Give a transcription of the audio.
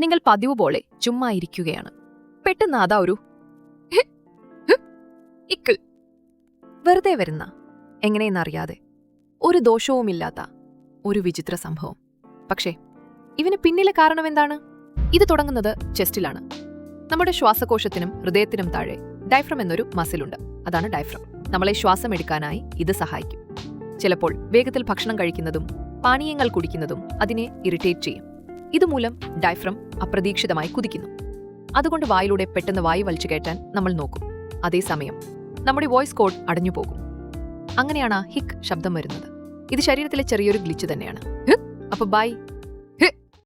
നിങ്ങൾ പതിവ് പോലെ ചുമ്മാ ഇരിക്കുകയാണ്. പെട്ടെന്ന് അതാ ഒരു ഇക്കിൾ വെറുതെ വരുന്ന, എങ്ങനെയെന്നറിയാതെ, ഒരു ദോഷവുമില്ലാത്ത ഒരു വിചിത്ര സംഭവം. പക്ഷേ ഇവന് പിന്നിലെ കാരണം എന്താണ്? ഇത് തുടങ്ങുന്നത് ചെസ്റ്റിലാണ്. നമ്മുടെ ശ്വാസകോശത്തിനും ഹൃദയത്തിനും താഴെ ഡയഫ്രം എന്നൊരു മസിലുണ്ട്. അതാണ് ഡയഫ്രം. നമ്മളെ ശ്വാസം എടുക്കാനായി ഇത് സഹായിക്കും. ചിലപ്പോൾ വേഗത്തിൽ ഭക്ഷണം കഴിക്കുന്നതും പാനീയങ്ങൾ കുടിക്കുന്നതും അതിനെ ഇറിറ്റേറ്റ് ചെയ്യും. ഇതുമൂലം ഡയഫ്രം അപ്രതീക്ഷിതമായി കുതിക്കുന്നു. അതുകൊണ്ട് വായിലൂടെ പെട്ടെന്ന് വായു വലിച്ചു കയറ്റാൻ നമ്മൾ നോക്കും. അതേസമയം നമ്മുടെ വോയിസ് കോഡ് അടഞ്ഞുപോകും. അങ്ങനെയാണ് ഹിക് ശബ്ദം വരുന്നത്. ഇത് ശരീരത്തിലെ ചെറിയൊരു ഗ്ലിച്ച് തന്നെയാണ്. അപ്പോൾ ബൈ.